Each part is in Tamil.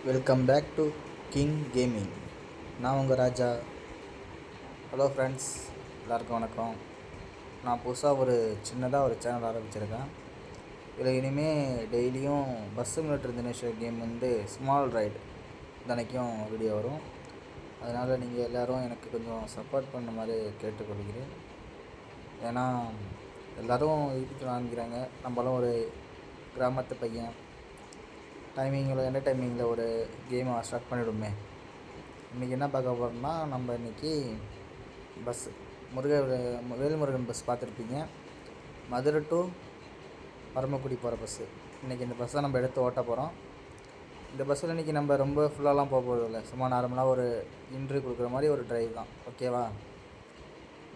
Welcome back to King Gaming. நான் உங்கள் ராஜா. ஹலோ ஃப்ரெண்ட்ஸ், எல்லாருக்கும் வணக்கம். நான் புதுசாக ஒரு சின்னதாக ஒரு சேனல் ஆரம்பிச்சிருக்கேன். இதில் இனிமேல் டெய்லியும் பஸ் சிமுலேட்டர் தினேஷர் கேம் ஸ்மால் ரைடு தினைக்கும் வீடியோ வரும். அதனால் நீங்கள் எல்லோரும் எனக்கு கொஞ்சம் சப்போர்ட் பண்ண மாதிரி கேட்டுக்கொள்கிறேன். ஏன்னா எல்லோரும் இதுக்கு வாங்கிக்கிறாங்க. நம்மளும் ஒரு கிராமத்து பையன், எந்த டைமிங்கில் ஒரு கேமை ஸ்டார்ட் பண்ணிவிடுமே. இன்றைக்கி என்ன பார்க்க போகிறோம்னா, நம்ம இன்றைக்கி பஸ்ஸு வேல்முருகன் பஸ் பார்த்துருப்பீங்க. மதுரை டு பரமக்குடி போகிற பஸ்ஸு. இன்றைக்கி இந்த பஸ்ஸை நம்ம எடுத்து ஓட்ட போகிறோம். இந்த பஸ்ஸில் இன்றைக்கி நம்ம ரொம்ப ஃபுல்லாலாம் போக போகிறதில்ல. சும்மா நார்மலாக ஒரு இன்ட்ரிவ் கொடுக்குற மாதிரி ஒரு ட்ரைவ் தான். ஓகேவா?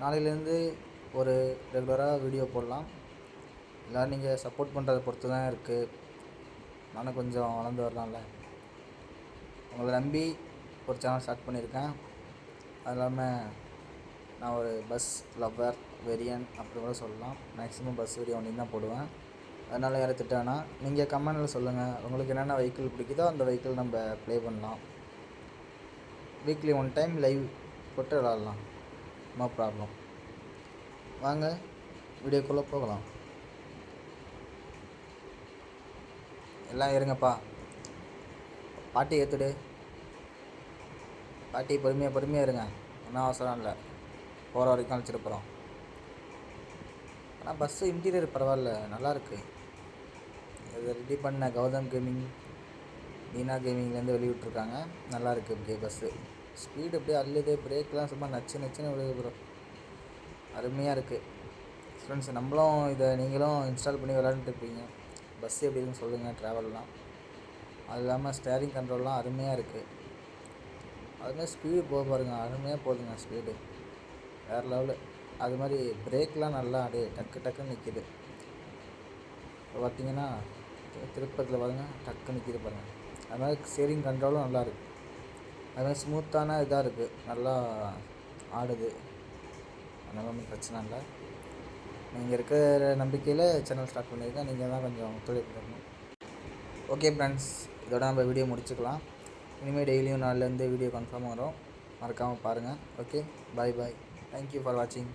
நாளையிலேருந்து ஒரு ரெகுலராக வீடியோ போடலாம். எல்லோரும் நீங்கள் சப்போர்ட் பண்ணுறதை பொறுத்து தான் இருக்குது. நானும் கொஞ்சம் வளர்ந்து வரலாம்ல. உங்களை நம்பி ஒரு சேனல் ஸ்டார்ட் பண்ணியிருக்கேன். அது இல்லாமல் நான் ஒரு பஸ் லவ்வர், வெரியன் அப்படி கூட சொல்லலாம். மேக்ஸிமம் பஸ் வீடியோ ஒன்று தான் போடுவேன். அதனால் யாரை திட்டானா நீங்கள் கமெண்டில் சொல்லுங்கள். உங்களுக்கு என்னென்ன வெஹிக்கிள் பிடிக்குதோ அந்த வெஹிக்கிள் நம்ம ப்ளே பண்ணலாம். வீக்லி 1 டைம் லைவ் போட்டு விளாட்லாம். No problem. வாங்க வீடியோக்குள்ளே போகலாம். எல்லாம் இருங்கப்பா. பாட்டி ஏற்றுடு. பாட்டி பொறுமையாக இருங்க. ஒன்றும் அவசரம் இல்லை. போகிற வரைக்கும் அழைச்சிட்டு போகிறோம். ஆனால் பஸ்ஸு இன்டீரியர் பரவாயில்ல, நல்லாயிருக்கு. இதை ரெடி பண்ண கௌதம் கேமிங், மீனா கேமிங்லேருந்து வெளியிட்ருக்காங்க. நல்லாயிருக்கு. இப்படியே பஸ்ஸு ஸ்பீடு அப்படியே அள்ளுது. பிரேக்லாம் சும்மா நச்சுன்னு விழுது ப்ரோ. அருமையாக இருக்குது ஃப்ரெண்ட்ஸ். நம்மளும் இதை நீங்களும் இன்ஸ்டால் பண்ணி விளாண்டுருப்பீங்க. பஸ்ஸு எப்படி இருக்குன்னு சொல்லுங்கள். ட்ராவல்லாம் அது இல்லாமல் ஸ்டேரிங் கண்ட்ரோல்லாம் அருமையாக இருக்குது. அதுமாதிரி ஸ்பீடு போக பாருங்கள், அருமையாக போகுதுங்க ஸ்பீடு, வேறு லெவலு. அது மாதிரி பிரேக்லாம் நல்லா அப்படியே டக்குன்னு நிற்கிது. இப்போ பார்த்தீங்கன்னா திருப்பத்தில் பாருங்கள், டக்கு நிற்கிது பாருங்கள். அது மாதிரி ஸ்டேரிங் கண்ட்ரோலும் நல்லா இருக்குது. அது மாதிரி ஸ்மூத்தான இதாக இருக்குது, நல்லா ஆடுது. அதனால் ஒன்றும் பிரச்சனை இல்லை. நீங்கள் இருக்கிற நம்பிக்கையில் சேனல் ஸ்டார்ட் பண்ணியிருக்கேன். நீங்கள் தான் கொஞ்சம் ஒத்துழைப்பு தரணும். ஓகே ஃப்ரெண்ட்ஸ், இதோட நம்ம வீடியோ முடிச்சுக்கலாம். இனிமேல் டெய்லியும் நாளிலேருந்து வீடியோ கன்ஃபார்மாக வரும். மறக்காமல் பாருங்கள். Okay, bye. தேங்க்யூ ஃபார் வாட்சிங்.